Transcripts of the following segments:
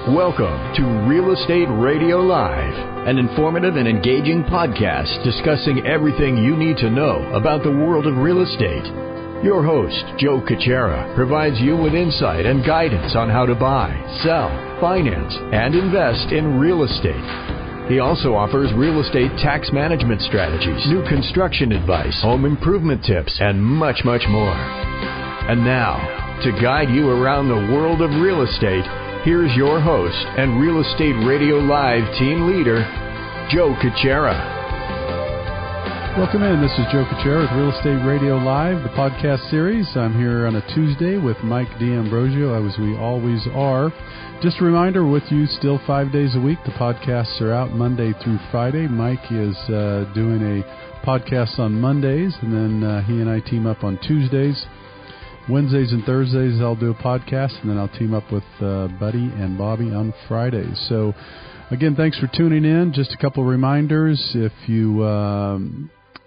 Welcome to Real Estate Radio Live, an informative and engaging podcast discussing everything you need to know about the world of real estate. Your host, Joe Caccera, provides you with insight and guidance on how to buy, sell, finance, and invest in real estate. He also offers real estate tax management strategies, new construction advice, home improvement tips, and much, much more. And now, to guide you around the world of real estate, here's your host and Real Estate Radio Live team leader, Joe Caccera. Welcome in. This is Joe Caccera with Real Estate Radio Live, the podcast series. I'm here on a Tuesday with Mike D'Ambrosio, as we always are. Just a reminder, with you still 5 days a week. The podcasts are out Monday through Friday. Mike is doing a podcast on Mondays, and then he and I team up on Tuesdays. Wednesdays and Thursdays I'll do a podcast, and then I'll team up with Buddy and Bobby on Fridays. So, again, thanks for tuning in. Just a couple reminders. If you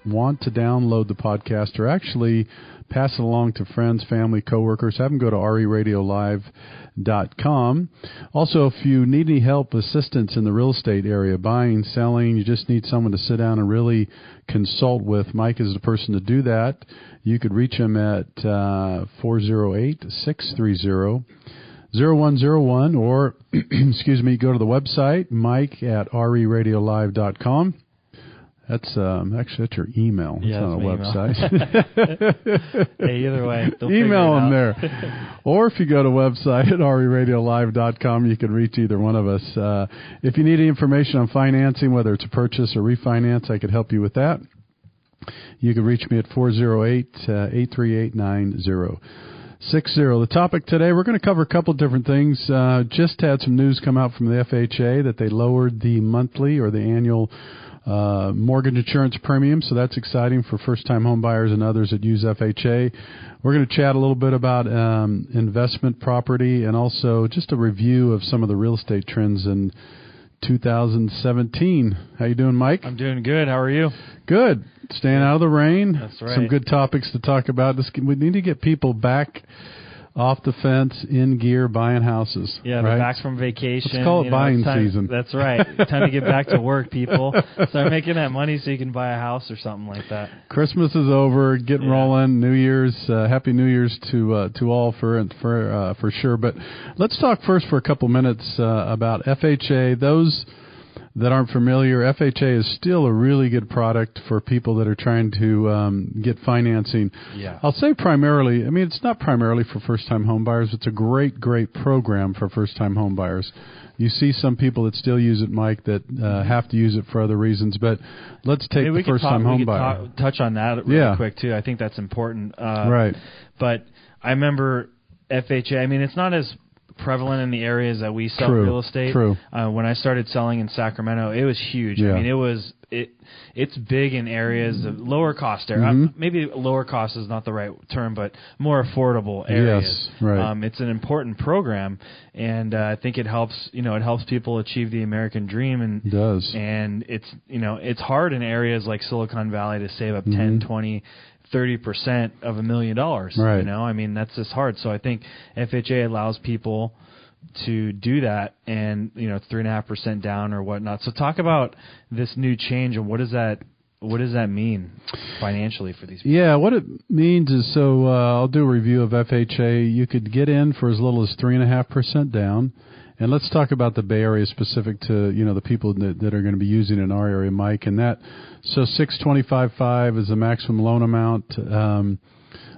want to download the podcast or actually pass it along to friends, family, coworkers, have them go to reradiolive.com. Also, if you need any help, assistance in the real estate area, buying, selling, you just need someone to sit down and really consult with, Mike is the person to do that. You could reach him at 408-630-0101 or, excuse me, go to the website, mike at reradiolive.com. That's actually that's your email. It's not a website. Hey, either way, email them there. Or if you go to website at reradiolive.com, you can reach either one of us. If you need any information on financing, whether it's a purchase or refinance, I could help you with that. You can reach me at 408-838-9060. The topic today, we're going to cover a couple different things. Just had some news come out from the FHA that they lowered the monthly or the annual mortgage insurance premium, so that's exciting for first-time home buyers and others that use FHA. We're going to chat a little bit about investment property and also just a review of some of the real estate trends in 2017. How you doing, Mike? I'm doing good. How are you? Good. Staying out of the rain. That's right. Some good topics to talk about. We need to get people back off the fence, in gear, buying houses. Yeah, they're back from vacation. Let's call it buying season. That's right. Time to get back to work, people. Start making that money so you can buy a house or something like that. Christmas is over. Get rolling. New Year's. Happy New Year's to all for sure. But let's talk first for a couple minutes about FHA. Those that aren't familiar, FHA is still a really good product for people that are trying to get financing. Yeah. I'll say primarily, I mean, it's not primarily for first-time home buyers. It's a great, great program for first-time home buyers. You see some people that still use it, Mike, that have to use it for other reasons. But let's take the first-time home buyer. Touch on that really quick, too. I think that's important. Right. But I remember FHA, I mean, it's not as prevalent in the areas that we sell real estate. True. When I started selling in Sacramento, it was huge. Yeah. I mean, it's big in areas of lower cost area. Maybe lower cost is not the right term, but more affordable areas. Yes, right. It's an important program, and I think it helps people achieve the American dream. And it does. And it's hard in areas like Silicon Valley to save up 10, 20, 30% of $1 million. Right. I mean, that's just hard. So I think FHA allows people to do that, and 3.5% down or whatnot. So talk about this new change and what does that mean financially for these people? Yeah, what it means is, I'll do a review of FHA. You could get in for as little as 3.5% down. And let's talk about the Bay Area specific to, the people that are going to be using in our area, Mike. And so $625,500 is the maximum loan amount on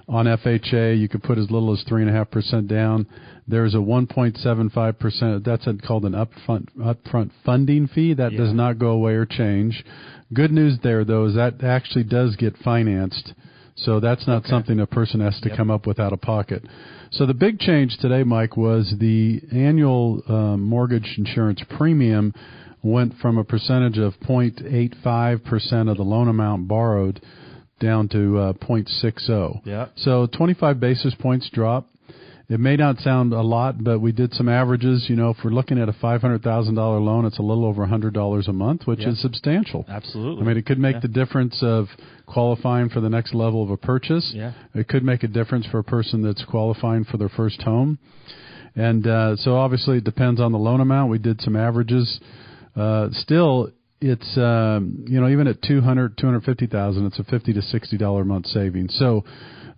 FHA. You could put as little as 3.5% down. There's a 1.75%. That's called an upfront funding fee. That does not go away or change. Good news there, though, is that actually does get financed. So that's not something a person has to come up with out of pocket. So the big change today, Mike, was the annual mortgage insurance premium went from a percentage of 0.85% of the loan amount borrowed down to 0.60. Yeah. So 25 basis points drop. It may not sound a lot, but we did some averages. If we're looking at a $500,000 loan, it's a little over $100 a month, which is substantial. Absolutely. I mean, it could make the difference of qualifying for the next level of a purchase. Yeah. It could make a difference for a person that's qualifying for their first home. And so obviously it depends on the loan amount. We did some averages. Still, it's even at $250,000, it's a $50 to $60 a month savings. So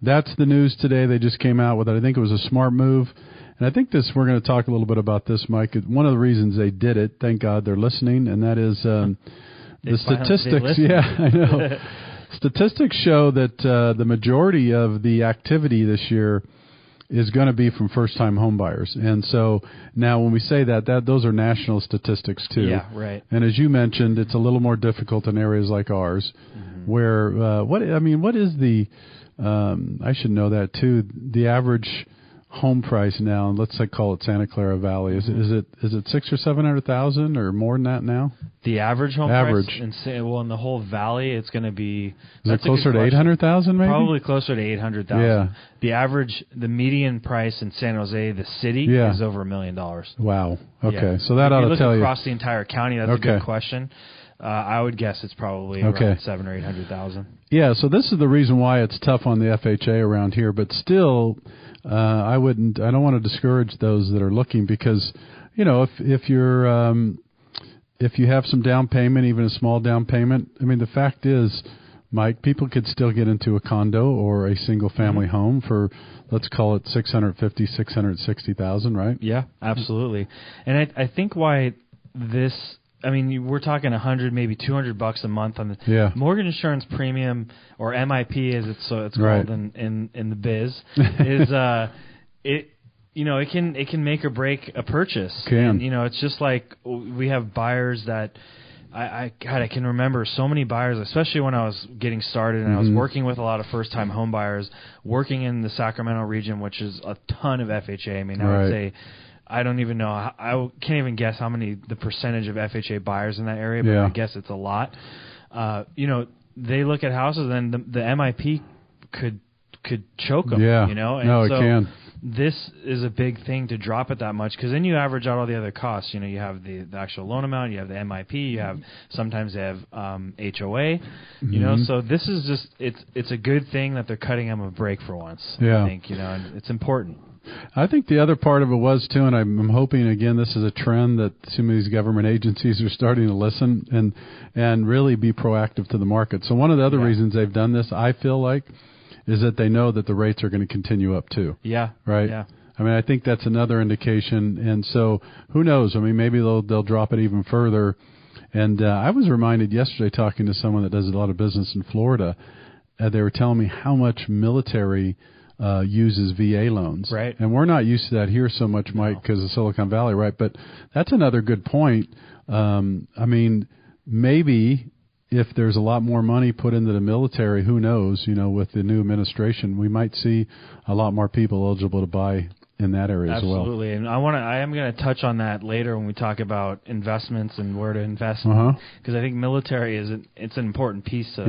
that's the news today. They just came out with it. I think it was a smart move. And I think we're going to talk a little bit about this, Mike. One of the reasons they did it, thank God they're listening, and that is the statistics. Yeah, I know. Statistics show that the majority of the activity this year is going to be from first-time home buyers. And so now when we say that those are national statistics too. Yeah, right. And as you mentioned, it's a little more difficult in areas like ours, where what is the I should know that too. The average home price now, and let's call it Santa Clara Valley. Is it $600,000 or $700,000 or more than that now? The average home price in the whole valley, it's going to be. Is it closer to $800,000 maybe? Probably closer to $800,000. Yeah. The median price in San Jose, the city, is over $1 million. Wow. Okay, yeah. so that ought to tell you. Across the entire county, that's a good question. I would guess it's probably around $700,000 or $800,000. Yeah. So this is the reason why it's tough on the FHA around here, but still. I don't want to discourage those that are looking because, if you have some down payment, even a small down payment, I mean, the fact is, Mike, people could still get into a condo or a single family home for, let's call it $650,000-$660,000, right? Yeah, absolutely. And I think why this. I mean, we're talking $100, maybe $200 a month on the mortgage insurance premium, or MIP, as it's called in the biz. Is it can make or break a purchase. And, it's just like we have buyers that I can remember so many buyers, especially when I was getting started and I was working with a lot of first-time home buyers, working in the Sacramento region, which is a ton of FHA. I mean, I would say. I don't even know. I can't even guess the percentage of FHA buyers in that area, but I guess it's a lot. They look at houses and the MIP could choke them. Yeah. And it can. This is a big thing to drop it that much because then you average out all the other costs. You have the actual loan amount, you have the MIP, you have sometimes they have HOA. So this is just it's a good thing that they're cutting them a break for once. Yeah. I think and it's important. I think the other part of it was, too, and I'm hoping, again, this is a trend that some of these government agencies are starting to listen and really be proactive to the market. So one of the other reasons they've done this, I feel like, is that they know that the rates are going to continue up, too. Yeah. Right? Yeah. I mean, I think that's another indication. And so who knows? I mean, maybe they'll drop it even further. And I was reminded yesterday talking to someone that does a lot of business in Florida. They were telling me how much military uses VA loans. Right. And we're not used to that here so much, Mike, because of Silicon Valley, right? But that's another good point. I mean, maybe if there's a lot more money put into the military, who knows, with the new administration, we might see a lot more people eligible to buy in that area as well. Absolutely. And I am going to touch on that later when we talk about investments and where to invest because I think military it's an important piece of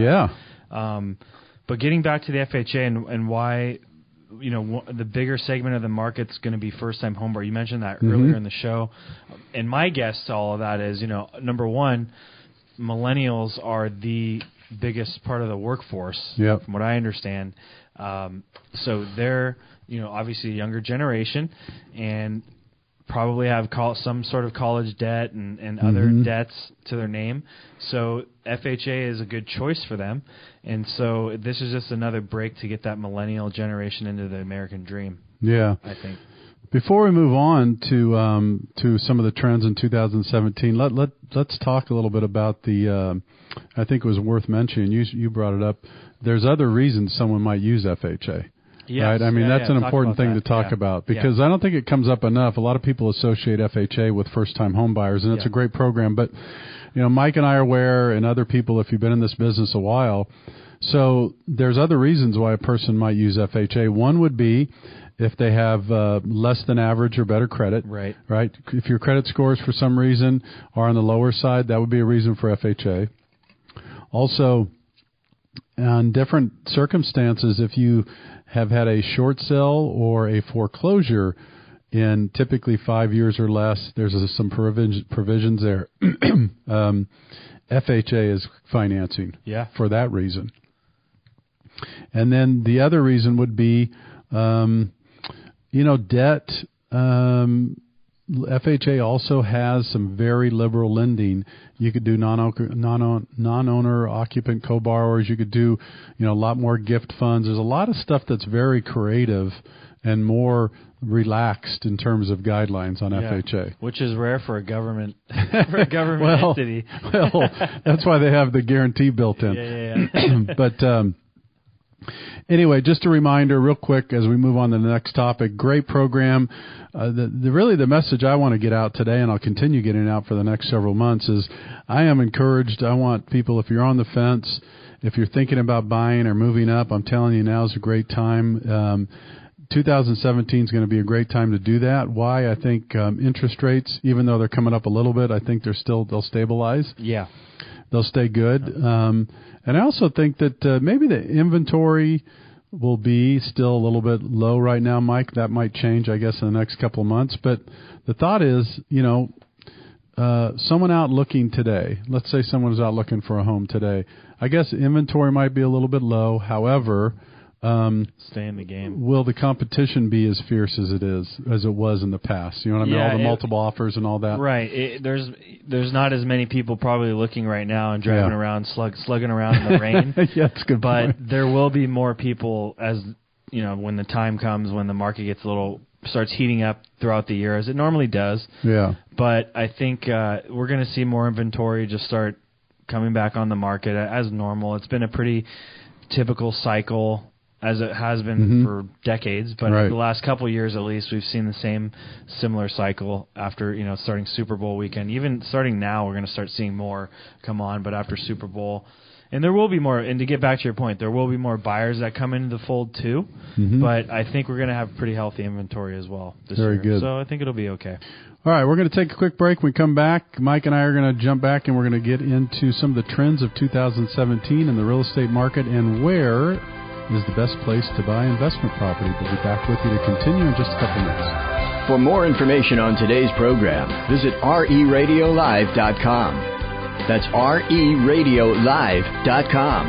but getting back to the FHA and why the bigger segment of the market's going to be first-time home buyer. You mentioned that earlier in the show. And my guess to all of that is, number one, millennials are the biggest part of the workforce, from what I understand. So they're, obviously a younger generation and probably have some sort of college debt and other debts to their name. So FHA is a good choice for them. And so this is just another break to get that millennial generation into the American dream. Yeah. I think. Before we move on to some of the trends in 2017, let's talk a little bit about the I think it was worth mentioning. You brought it up. There's other reasons someone might use FHA. Yes. Right? I mean, that's an important thing to talk about because I don't think it comes up enough. A lot of people associate FHA with first-time home buyers, and it's a great program. But, Mike and I are aware, and other people, if you've been in this business a while, so there's other reasons why a person might use FHA. One would be if they have less than average or better credit. Right. Right? If your credit scores for some reason are on the lower side, that would be a reason for FHA. Also, on different circumstances, if you have had a short sale or a foreclosure in typically 5 years or less, there's some provisions there. FHA is financing for that reason. And then the other reason would be, debt FHA also has some very liberal lending. You could do non-owner occupant co-borrowers. You could do, a lot more gift funds. There's a lot of stuff that's very creative and more relaxed in terms of guidelines on FHA, which is rare for a government entity. Well, that's why they have the guarantee built in. Yeah. But anyway, just a reminder, real quick, as we move on to the next topic. Great program. The message I want to get out today, and I'll continue getting out for the next several months, is I am encouraged. I want people, if you're on the fence, if you're thinking about buying or moving up, I'm telling you now is a great time. 2017 is going to be a great time to do that. Why? I think interest rates, even though they're coming up a little bit, I think they'll stabilize. Yeah. They'll stay good. And I also think that maybe the inventory will be still a little bit low right now, Mike. That might change, I guess, in the next couple of months. But the thought is, someone out looking today, let's say someone is out looking for a home today, I guess inventory might be a little bit low. However, stay in the game. Will the competition be as fierce as it was in the past? You know what I mean? All the multiple offers and all that. Right. There's not as many people probably looking right now and driving around, slugging around in the rain. Yeah, that's a good point. But there will be more people as when the time comes, when the market starts heating up throughout the year, as it normally does. Yeah. But I think we're going to see more inventory just start coming back on the market as normal. It's been a pretty typical cycle, as it has been for decades, but the last couple of years at least, we've seen the similar cycle after, starting Super Bowl weekend. Even starting now, we're going to start seeing more come on, but after Super Bowl. And there will be more, and to get back to your point, there will be more buyers that come into the fold too, but I think we're going to have pretty healthy inventory as well this year. Very good. So I think it'll be okay. All right, we're going to take a quick break. When we come back, Mike and I are going to jump back and we're going to get into some of the trends of 2017 in the real estate market and where is the best place to buy investment property. We'll be back with you to continue in just a couple minutes. For more information on today's program, visit reradiolive.com. That's reradiolive.com.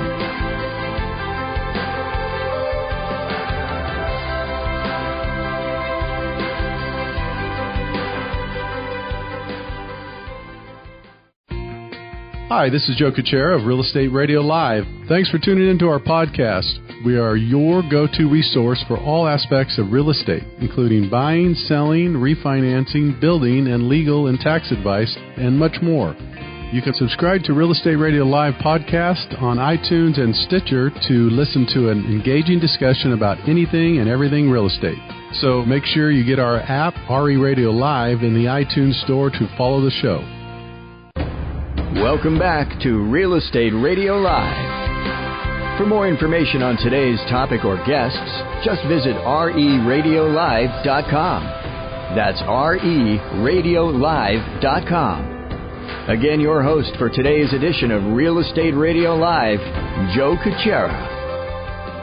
Hi, this is Joe Kuchera of Real Estate Radio Live. Thanks for tuning into our podcast. We are your go-to resource for all aspects of real estate, including buying, selling, refinancing, building, and legal and tax advice, and much more. You can subscribe to Real Estate Radio Live podcast on iTunes and Stitcher to listen to an engaging discussion about anything and everything real estate. So make sure you get our app, RE Radio Live, in the iTunes store to follow the show. Welcome back to Real Estate Radio Live. For more information on today's topic or guests, just visit reradiolive.com. That's reradiolive.com. Again, your host for today's edition of Real Estate Radio Live, Joe Kuchera.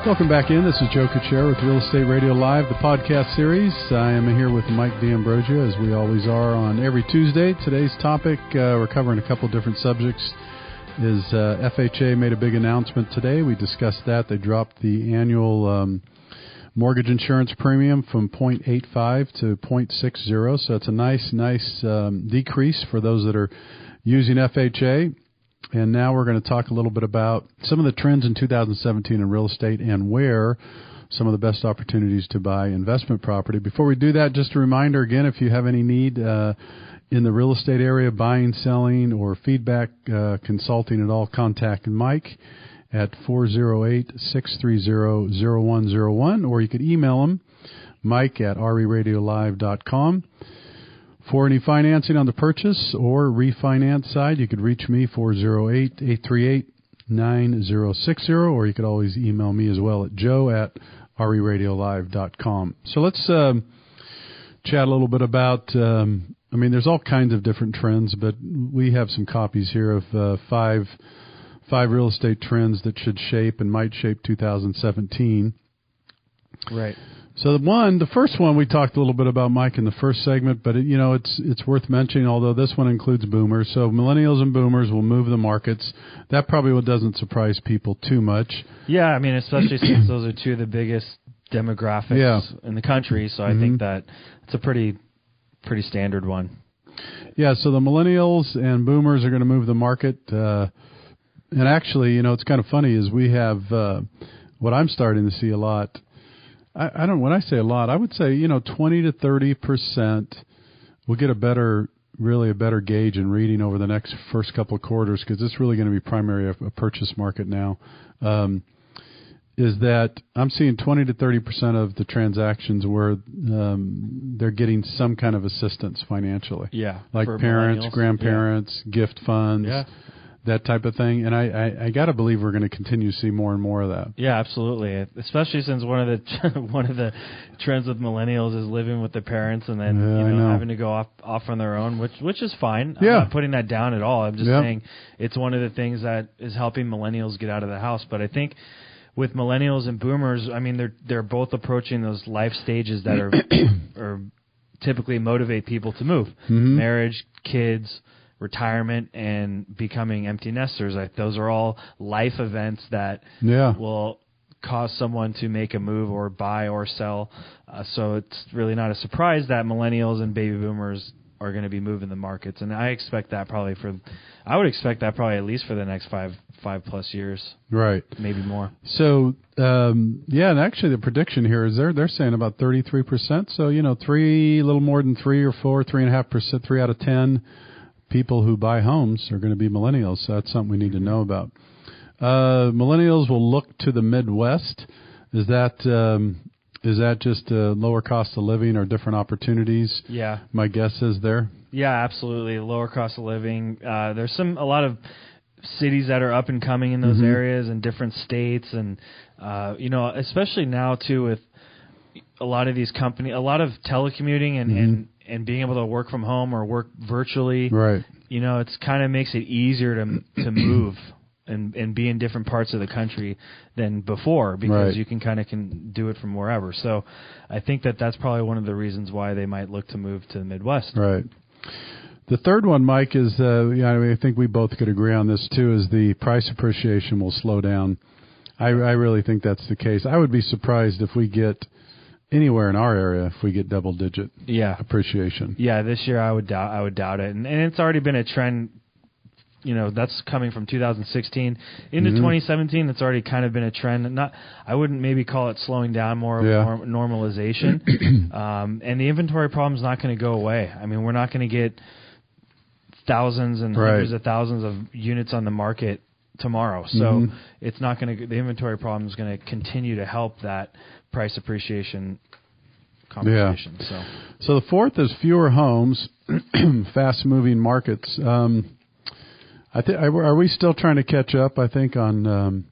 Welcome back in. This is Joe Kuchera with Real Estate Radio Live, the podcast series. I am here with Mike D'Ambrosio, as we always are on every Tuesday. Today's topic, we're covering a couple different subjects, is FHA made a big announcement today. We discussed that. They dropped the annual mortgage insurance premium from 0.85 to 0.60, so it's a nice decrease for those that are using FHA. And now we're going to talk a little bit about some of the trends in 2017 in real estate and where some of the best opportunities to buy investment property. Before we do that, just a reminder again, if you have any need in the real estate area, buying, selling, or feedback consulting at all, contact Mike at 408-630-0101, or you could email him, Mike at reradiolive.com. For any financing on the purchase or refinance side, you could reach me, 408-838-9060, or you could always email me as well at joe@reradiolive.com. So let's chat a little bit about, there's all kinds of different trends, but we have some copies here of five real estate trends that should shape and might shape 2017. Right. So the first one we talked a little bit about, Mike, in the first segment, but it's worth mentioning, although this one includes boomers. So millennials and boomers will move the markets. That probably doesn't surprise people too much. Yeah, especially since those are two of the biggest demographics in the country. So I think that it's a pretty standard one. Yeah, so the millennials and boomers are going to move the market. And actually, it's kind of funny is we have what I'm starting to see a lot. I don't. When I say a lot, I would say 20 to 30%. We'll get a better gauge in reading over the next first couple of quarters because it's really going to be primarily a purchase market now. Is that I'm seeing 20 to 30% of the transactions where they're getting some kind of assistance financially. Yeah, like parents, grandparents, gift funds. Yeah. That type of thing, and I got to believe we're going to continue to see more and more of that. Yeah, absolutely. Especially since one of the trends with millennials is living with their parents and then having to go off on their own, which is fine. I'm not putting that down at all. I'm just saying it's one of the things that is helping millennials get out of the house. But I think with millennials and boomers, I mean they're both approaching those life stages that are typically motivate people to move: marriage, kids, retirement, and becoming empty nesters. Those are all life events that will cause someone to make a move or buy or sell. So it's really not a surprise that millennials and baby boomers are going to be moving the markets. And I would expect that probably at least for the next five plus years. Right. Maybe more. So, and actually the prediction here is they're saying about 33%. So, a little more than 3 or 4, 3.5%, 3 out of 10 people who buy homes are going to be millennials, so that's something we need to know about. Millennials will look to the Midwest. Is that just lower cost of living or different opportunities? Yeah. My guess is there. Yeah, absolutely. Lower cost of living. There's a lot of cities that are up and coming in those areas in different states, and especially now too with a lot of these companies, a lot of telecommuting and being able to work from home or work virtually. Right. It's kind of makes it easier to move and be in different parts of the country than before because you can do it from wherever. So I think that's probably one of the reasons why they might look to move to the Midwest. Right. The third one, Mike, is I think we both could agree on this too, is the price appreciation will slow down. I really think that's the case. I would be surprised if we get anywhere in our area if we get double-digit appreciation. Yeah, this year I would doubt it, and it's already been a trend. That's coming from 2016 into 2017. It's already kind of been a trend. I wouldn't maybe call it slowing down, more normalization. And the inventory problem is not going to go away. I mean, we're not going to get thousands and hundreds of thousands of units on the market tomorrow. So it's not going to. The inventory problem is going to continue to help that price appreciation conversation. So the fourth is fewer homes, fast-moving markets. Are we still trying to catch up? I think on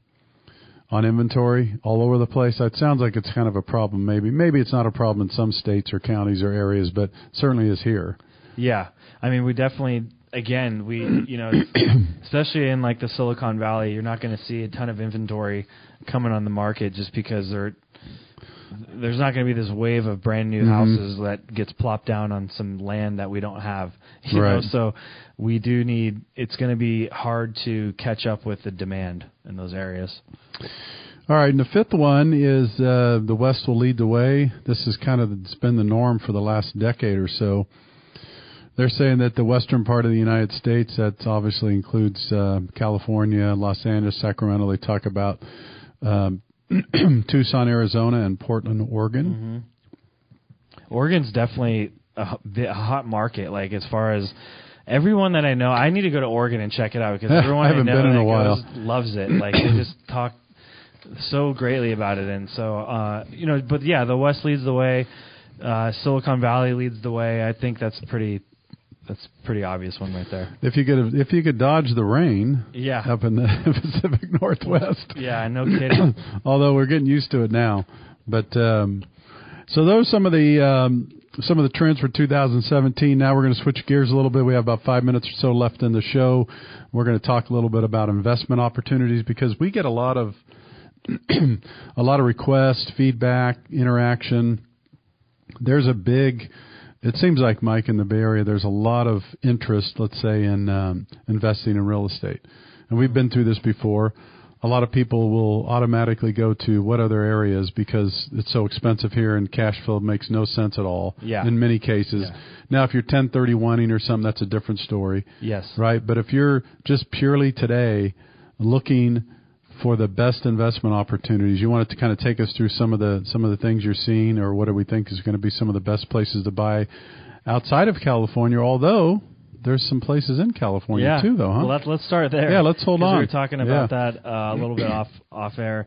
inventory all over the place. It sounds like it's kind of a problem. Maybe it's not a problem in some states or counties or areas, but certainly is here. Yeah, I mean, we definitely. Again, especially in like the Silicon Valley, you're not going to see a ton of inventory coming on the market just because there's not going to be this wave of brand new houses that gets plopped down on some land that we don't have. You know? So we do need. It's going to be hard to catch up with the demand in those areas. All right, and the fifth one is the West will lead the way. This is it's been the norm for the last decade or so. They're saying that the western part of the United States, that obviously includes California, Los Angeles, Sacramento. They talk about Tucson, Arizona, and Portland, Oregon. Oregon's definitely a hot market. Like as far as everyone that I know, I need to go to Oregon and check it out because everyone I know been in a while. Loves it. Like they just talk so greatly about it, and so But yeah, the West leads the way. Silicon Valley leads the way. I think that's a pretty obvious one right there. If you could dodge the rain, up in the Pacific Northwest. Yeah, no kidding. Although we're getting used to it now, but so those are some of the trends for 2017. Now we're going to switch gears a little bit. We have about 5 minutes or so left in the show. We're going to talk a little bit about investment opportunities because we get a lot of requests, feedback, interaction. There's it seems like, Mike, in the Bay Area, there's a lot of interest, let's say, in investing in real estate. And we've been through this before. a lot of people will automatically go to what other areas because it's so expensive here and cash flow makes no sense at all in many cases. Yeah. Now, if you're 1031ing or something, that's a different story. Yes. Right? But if you're just purely today looking for the best investment opportunities, you wanted to kind of take us through some of the things you're seeing, or what do we think is going to be some of the best places to buy outside of California, although there's some places in California too, though, huh? Well, let's start there. Yeah, let's hold on. We were talking about that a little bit off air.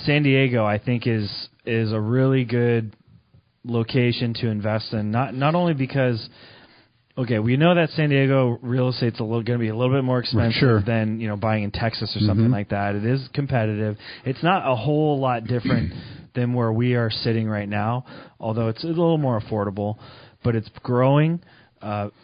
San Diego, I think, is a really good location to invest in. Not only because, okay, we know that San Diego real estate's going to be a little bit more expensive than buying in Texas or something like that. It is competitive. It's not a whole lot different than where we are sitting right now, although it's a little more affordable. But it's growing.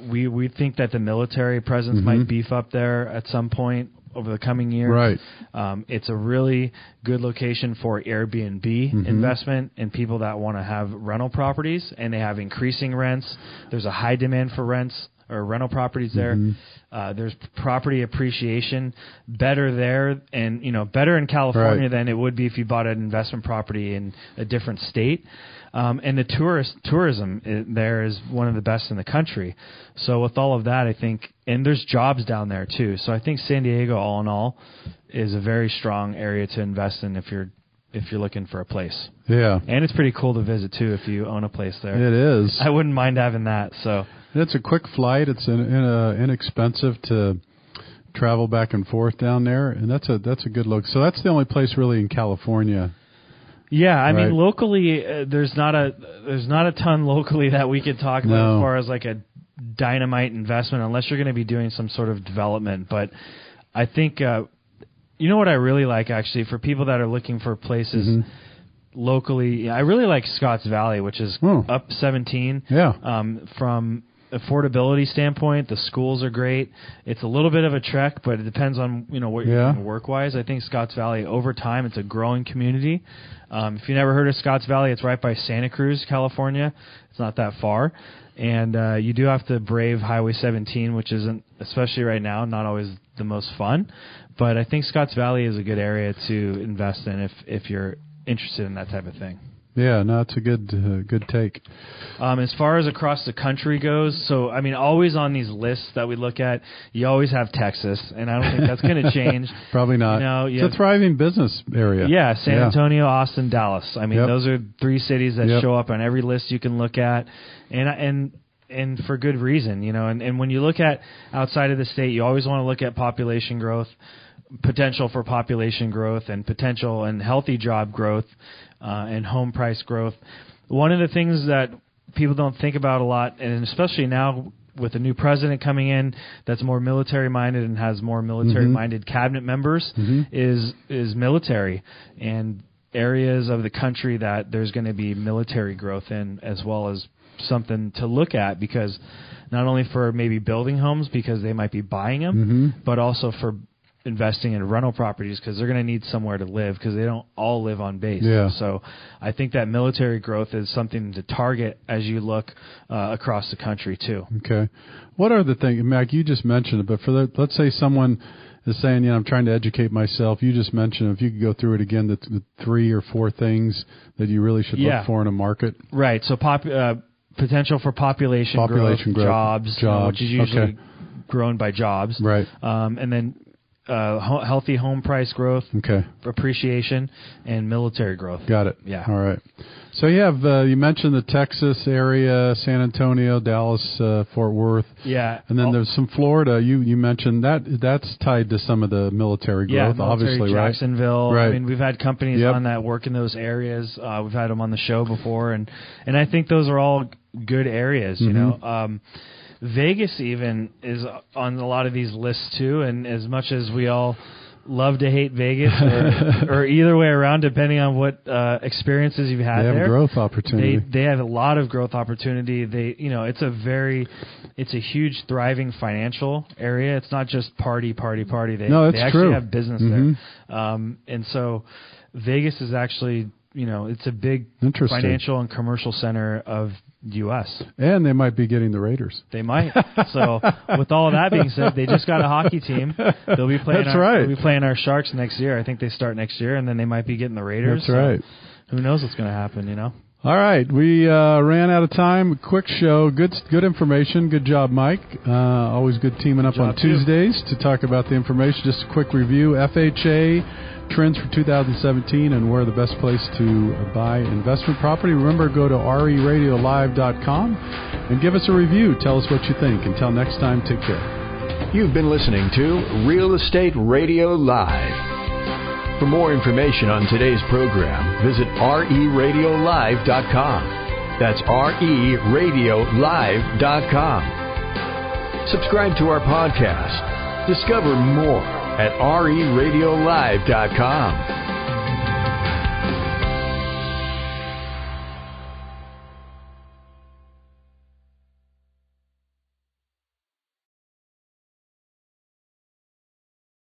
We think that the military presence might beef up there at some point over the coming years. Right. It's a really good location for Airbnb investment and people that want to have rental properties, and they have increasing rents. There's a high demand for rents or rental properties there. There's property appreciation better there, and better in California than it would be if you bought an investment property in a different state. And the tourism there is one of the best in the country. So with all of that, I think, and there's jobs down there too. So I think San Diego, all in all, is a very strong area to invest in if you're looking for a place. Yeah. And it's pretty cool to visit too if you own a place there. It is. I wouldn't mind having that. So it's a quick flight. It's inexpensive to travel back and forth down there, and that's a good look. So that's the only place really in California. Yeah, I mean, locally, there's not a ton locally that we could talk about as far as like a dynamite investment, unless you're going to be doing some sort of development. But I think, you know what I really like, actually, for people that are looking for places locally, I really like Scotts Valley, which is up 17. Yeah. From affordability standpoint, the schools are great. It's a little bit of a trek, but it depends on what you're doing work-wise. I think Scotts Valley, over time, it's a growing community. If you never heard of Scotts Valley, it's right by Santa Cruz, California. It's not that far. And you do have to brave Highway 17, which isn't, especially right now, not always the most fun. But I think Scotts Valley is a good area to invest in if you're interested in that type of thing. Yeah, no, it's a good take. As far as across the country goes, so, I mean, always on these lists that we look at, you always have Texas, and I don't think that's going to change. Probably not. It's a thriving business area. Yeah, San Antonio, Austin, Dallas. I mean, those are three cities that show up on every list you can look at, and for good reason, And when you look at outside of the state, you always want to look at population growth, potential for population growth, and potential and healthy job growth, and home price growth. One of the things that people don't think about a lot, and especially now with the new president coming in that's more military-minded and has more military-minded cabinet members, is military and areas of the country that there's going to be military growth in, as well as something to look at, because not only for maybe building homes because they might be buying them, but also for investing in rental properties because they're going to need somewhere to live because they don't all live on base. Yeah. So I think that military growth is something to target as you look across the country too. Okay. What are the things, Mac, you just mentioned it, but let's say someone is saying, I'm trying to educate myself. You just mentioned, if you could go through it again, the 3 or 4 things that you really should look for in a market. Right. So potential for population growth, jobs, which is usually grown by jobs. Right. And then healthy home price growth, appreciation, and military growth. Got it. Yeah. All right. So you have you mentioned the Texas area, San Antonio, Dallas, Fort Worth. Yeah. And then there's some Florida. You mentioned that's tied to some of the military growth, obviously, right? Jacksonville. Right. I mean, we've had companies on that work in those areas. We've had them on the show before, and I think those are all good areas. Vegas even is on a lot of these lists too, and as much as we all love to hate Vegas, or either way around, depending on what experiences you've had there. They have growth opportunity. They have a lot of growth opportunity. It's a huge, thriving financial area. It's not just party. They actually have business there. And so Vegas is actually it's a big Interesting. financial and commercial center of the U.S. And they might be getting the Raiders. They might. So with all of that being said, they just got a hockey team. They'll be playing. They'll be playing our Sharks next year. I think they start next year, and then they might be getting the Raiders. That's right. Who knows what's going to happen? All right, we ran out of time. Quick show, good information. Good job, Mike. Always good teaming up on Tuesdays to talk about the information. Just a quick review: FHA trends for 2017 and where the best place to buy investment property. Remember, go to reradiolive.com and give us a review. Tell us what you think. Until next time, take care. You've been listening to Real Estate Radio Live. For more information on today's program, visit reradiolive.com. That's reradiolive.com. Subscribe to our podcast. Discover more at reradiolive.com.